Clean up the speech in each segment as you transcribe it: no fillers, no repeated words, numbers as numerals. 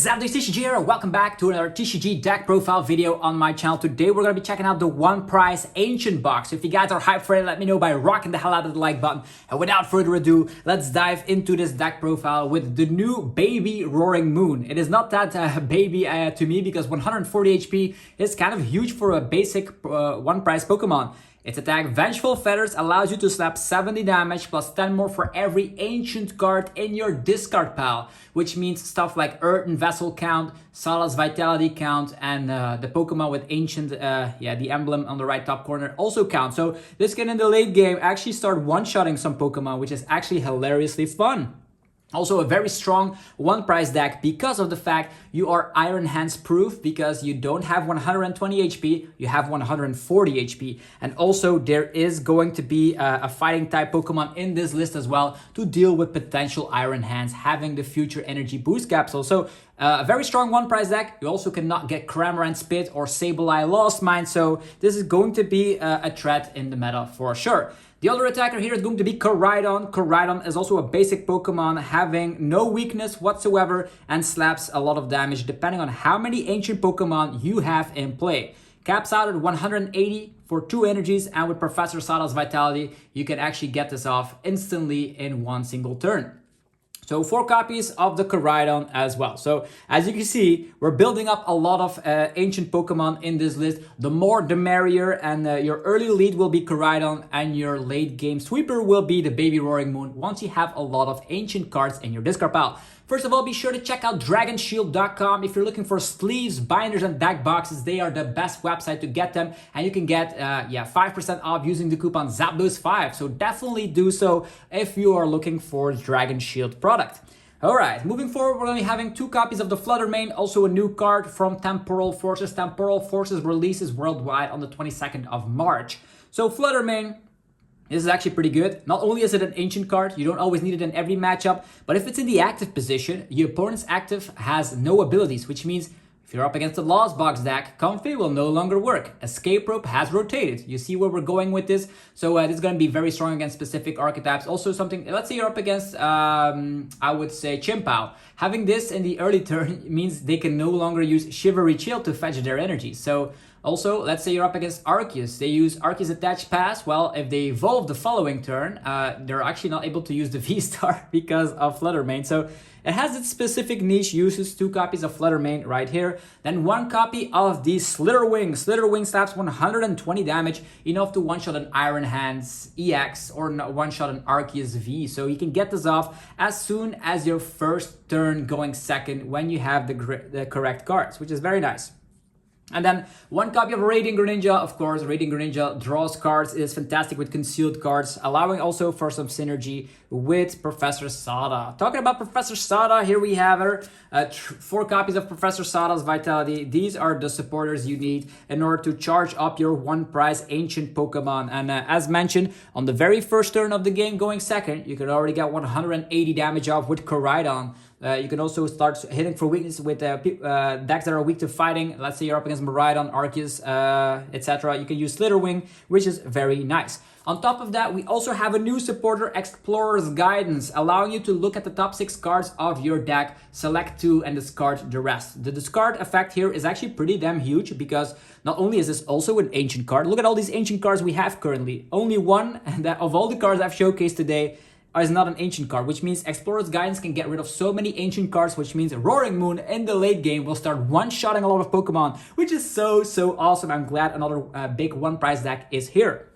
Zap TCG here. Welcome back to another TCG deck profile video on my channel. Today we're going to be checking out the one prize ancient box. So if you guys are hyped for it, let me know by rocking the hell out of the like button. And without further ado, let's dive into this deck profile with the new baby Roaring Moon. It is not that baby to me because 140 HP is kind of huge for a basic one prize Pokemon. Its attack, Vengeful Feathers, allows you to slap 70 damage plus 10 more for every ancient card in your discard pile, which means stuff like Earthen Vessel count, Sada's Vitality count, and the Pokemon with ancient, the emblem on the right top corner also count. So this can in the late game actually start one-shotting some Pokemon, which is actually hilariously fun. Also a very strong one prize deck because of the fact you are Iron Hands proof, because you don't have 120 HP, you have 140 HP. And also there is going to be a fighting type Pokemon in this list as well to deal with potential Iron Hands having the future energy boost capsule. So a very strong one prize deck. You also cannot get Cramorant Spit or Sableye Lost Mine. So this is going to be a threat in the meta for sure. The other attacker here is going to be Koraidon. Koraidon is also a basic Pokemon having no weakness whatsoever and slaps a lot of damage depending on how many ancient Pokemon you have in play. Caps out at 180 for 2 energies, and with Professor Sada's Vitality, you can actually get this off instantly in one single turn. So 4 copies of the Koraidon as well. So as you can see, we're building up a lot of ancient Pokemon in this list. The more the merrier, and your early lead will be Koraidon and your late game sweeper will be the Baby Roaring Moon once you have a lot of ancient cards in your discard pile. First of all, be sure to check out dragonshield.com if you're looking for sleeves, binders, and deck boxes. They are the best website to get them, and you can get 5% off using the coupon ZAPTHOSE5. So definitely do so if you are looking for Dragon Shield product. All right, moving forward, we're going to be having 2 copies of the Fluttermane, also a new card from Temporal Forces. Temporal Forces releases worldwide on the 22nd of March. So Fluttermane, this is actually pretty good. Not only is it an ancient card, you don't always need it in every matchup, but if it's in the active position, your opponent's active has no abilities, which means if you're up against the Lost Box deck, Comfy will no longer work. Escape Rope has rotated. You see where we're going with this? So this is going to be very strong against specific archetypes. Also something, let's say you're up against, I would say chien-pao. Having this in the early turn means they can no longer use Chivalry Chill to fetch their energy. So also, let's say you're up against Arceus. They use Arceus Attached Pass. Well, if they evolve the following turn, they're actually not able to use the V-Star because of Fluttermane. So it has its specific niche uses. 2 copies of Fluttermane right here. Then 1 copy of the Slitherwing. Slitherwing slaps 120 damage, enough to one-shot an Iron Hands EX or one-shot an Arceus V. So you can get this off as soon as your first turn going second when you have the correct cards, which is very nice. And then 1 copy of Radiant Greninja. Of course, Radiant Greninja draws cards, is fantastic with concealed cards, allowing also for some synergy with Professor Sada. Talking about Professor Sada, here we have her. 4 copies of Professor Sada's Vitality. These are the supporters you need in order to charge up your one prize ancient Pokemon. And as mentioned, on the very first turn of the game going second, you can already get 180 damage off with Koraidon. You can also start hitting for weakness with decks that are weak to fighting. Let's say you're up against Miraidon, Arceus, etc. You can use Slitherwing, which is very nice. On top of that, we also have a new supporter, Explorer's Guidance, allowing you to look at the top 6 cards of your deck, select 2, and discard the rest. The discard effect here is actually pretty damn huge because not only is this also an ancient card, look at all these ancient cards we have currently. Only one of all the cards I've showcased today is not an ancient card, which means Explorer's Guidance can get rid of so many ancient cards, which means Roaring Moon in the late game will start one-shotting a lot of Pokemon, which is so awesome. I'm glad another big one prize deck is here.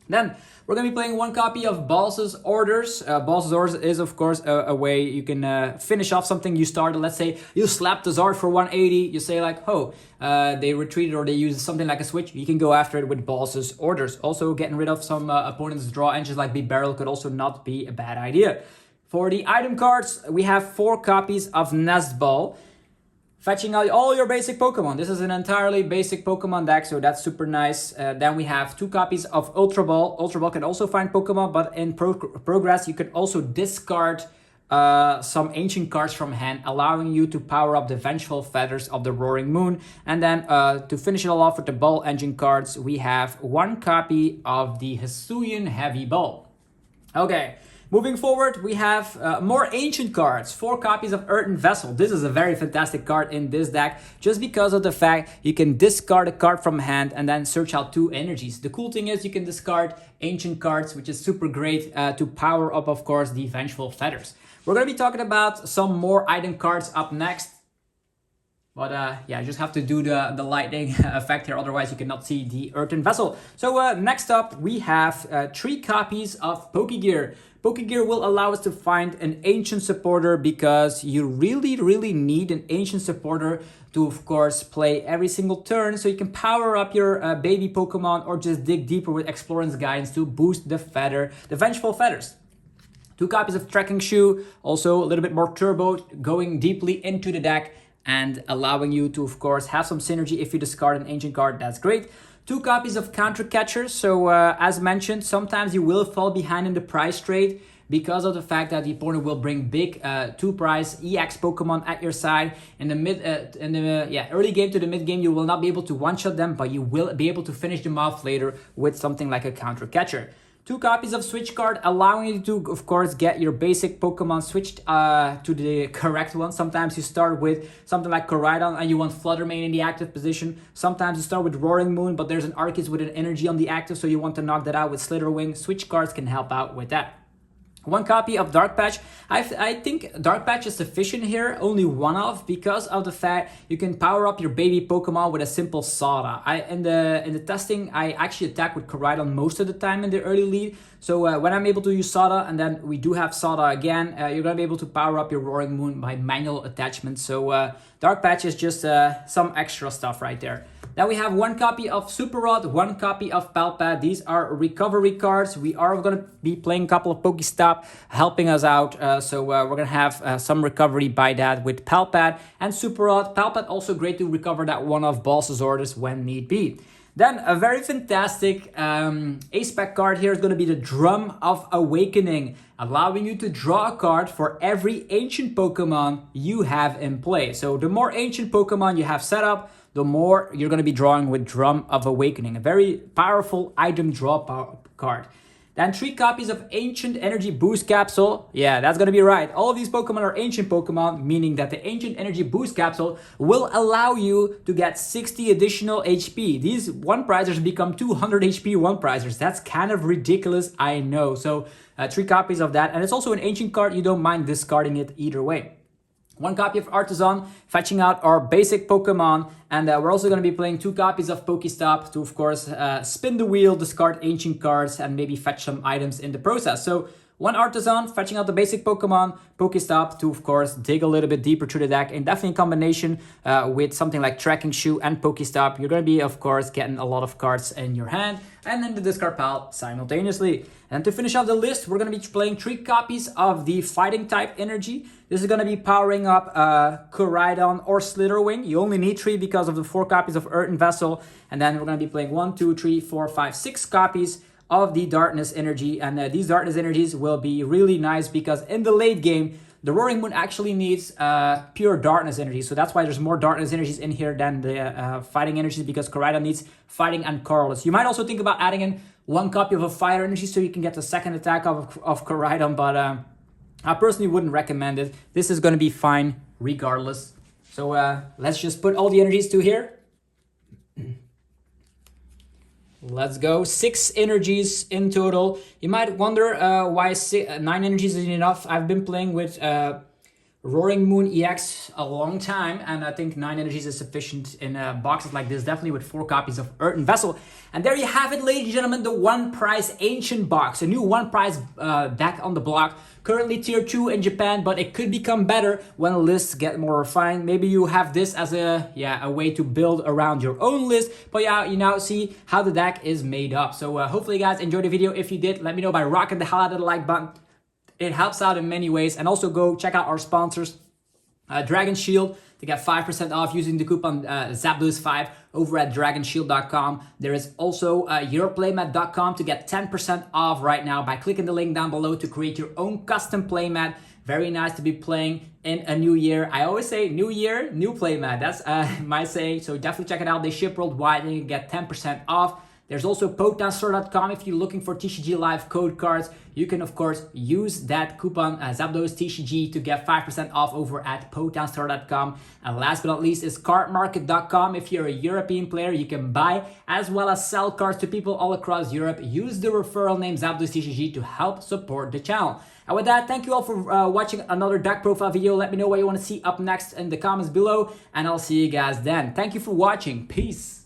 Then we're going to be playing 1 copy of Boss's Orders. Boss's Orders is, of course, a way you can finish off something you started. Let's say you slap the Zard for 180. You say like, oh, they retreated or they used something like a switch. You can go after it with Boss's Orders. Also, getting rid of some opponents' draw engines like B-Barrel could also not be a bad idea. For the item cards, we have 4 copies of Nest Ball. Fetching out all your basic Pokemon. This is an entirely basic Pokemon deck, so that's super nice. Then we have 2 copies of Ultra Ball. Ultra Ball can also find Pokemon, but in progress, you can also discard some ancient cards from hand, allowing you to power up the Vengeful Feathers of the Roaring Moon. And then to finish it all off with the Ball Engine cards, we have 1 copy of the Hisuian Heavy Ball. Okay. Moving forward, we have more ancient cards, 4 copies of Earthen Vessel. This is a very fantastic card in this deck, just because of the fact you can discard a card from hand and then search out 2 energies. The cool thing is you can discard ancient cards, which is super great to power up, of course, the Vengeful Feathers. We're going to be talking about some more item cards up next. But yeah, you just have to do the lightning effect here, otherwise you cannot see the Earthen Vessel. So next up, we have 3 copies of Pokegear. Pokegear will allow us to find an ancient supporter, because you really need an ancient supporter to, of course, play every single turn, so you can power up your baby Pokemon or just dig deeper with Explorer's Guidance to boost the Vengeful Feathers. 2 copies of Trekking Shoe, also a little bit more turbo, going deeply into the deck and allowing you to, of course, have some synergy if you discard an ancient card. That's great. 2 copies of Counter Catchers. So as mentioned, sometimes you will fall behind in the price trade because of the fact that the opponent will bring big 2-price EX Pokemon at your side. In the early game to the mid game, you will not be able to one-shot them, but you will be able to finish them off later with something like a Counter Catcher. 2 copies of Switch Card, allowing you to, of course, get your basic Pokemon switched to the correct one. Sometimes you start with something like Koraidon and you want Flutter Mane in the active position. Sometimes you start with Roaring Moon, but there's an Arceus with an energy on the active, so you want to knock that out with Slitherwing. Switch cards can help out with that. 1 copy of Dark Patch. I think Dark Patch is sufficient here, only one of, because of the fact you can power up your baby Pokemon with a simple Sada. In the testing, I actually attack with Koraidon most of the time in the early lead. So when I'm able to use Sada, and then we do have Sada again, you're going to be able to power up your Roaring Moon by manual attachment. So Dark Patch is just some extra stuff right there. Then we have 1 copy of Super Rod, 1 copy of Palpad. These are recovery cards. We are going to be playing a couple of Pokestop, helping us out. So we're going to have some recovery by that with Palpad and Super Rod. Palpad also great to recover that one of Boss's orders when need be. Then a very fantastic ACE SPEC card here is going to be the Drum of Awakening, allowing you to draw a card for every ancient Pokemon you have in play. So the more ancient Pokemon you have set up, the more you're going to be drawing with Drum of Awakening. A very powerful item draw card. Then 3 copies of Ancient Energy Boost Capsule. Yeah, that's going to be right. All of these Pokemon are ancient Pokemon, meaning that the Ancient Energy Boost Capsule will allow you to get 60 additional HP. These 1-pricers become 200 HP 1-pricers. That's kind of ridiculous, I know. So 3 copies of that. And it's also an ancient card. You don't mind discarding it either way. 1 copy of Artisan, fetching out our basic Pokemon, and we're also going to be playing 2 copies of Pokestop to, of course, spin the wheel, discard ancient cards, and maybe fetch some items in the process. So 1 Artisan, fetching out the basic Pokemon, Pokestop to, of course, dig a little bit deeper through the deck, and definitely in combination with something like Trekking Shoe and Pokestop, you're going to be, of course, getting a lot of cards in your hand, and then the discard pile simultaneously. And to finish off the list, we're going to be playing 3 copies of the Fighting type Energy. This is going to be powering up Koraidon or Slitherwing. You only need 3 because of the 4 copies of Earthen Vessel. And then we're going to be playing 1, 2, 3, 4, 5, 6 copies of the Darkness Energy. And these Darkness Energies will be really nice because in the late game, the Roaring Moon actually needs pure Darkness Energy. So that's why there's more Darkness Energies in here than the Fighting Energies, because Koraidon needs Fighting and Colorless. You might also think about adding in 1 copy of a Fire Energy so you can get the second attack of Koraidon, but I personally wouldn't recommend it. This is going to be fine regardless. So let's just put all the energies to here. Let's go. 6 energies in total. You might wonder why 9 energies isn't enough. I've been playing with Roaring Moon EX a long time, and I think 9 energies is sufficient in boxes like this, definitely with 4 copies of Earthen Vessel. And there you have it, ladies and gentlemen, the 1-price Ancient Box, a new 1-price deck on the block. Currently tier 2 in Japan, but it could become better when lists get more refined. Maybe you have this as a way to build around your own list, but yeah, you now see how the deck is made up. So hopefully you guys enjoyed the video. If you did, let me know by rocking the hell out of the like button. It helps out in many ways. And also go check out our sponsors, Dragon Shield, to get 5% off using the coupon ZAPLOOS5 over at dragonshield.com. There is also europlaymat.com to get 10% off right now by clicking the link down below to create your own custom playmat. Very nice to be playing in a new year. I always say new year, new playmat. That's my saying. So definitely check it out. They ship worldwide and you can get 10% off. There's also potenstore.com if you're looking for TCG live code cards. You can of course use that coupon ZapdosTCG to get 5% off over at potenstore.com. And last but not least is CARDMARKET.com. If you're a European player, you can buy as well as sell cards to people all across Europe. Use the referral name ZapdosTCG to help support the channel. And with that, thank you all for watching another deck profile video. Let me know what you want to see up next in the comments below, and I'll see you guys then. Thank you for watching. Peace.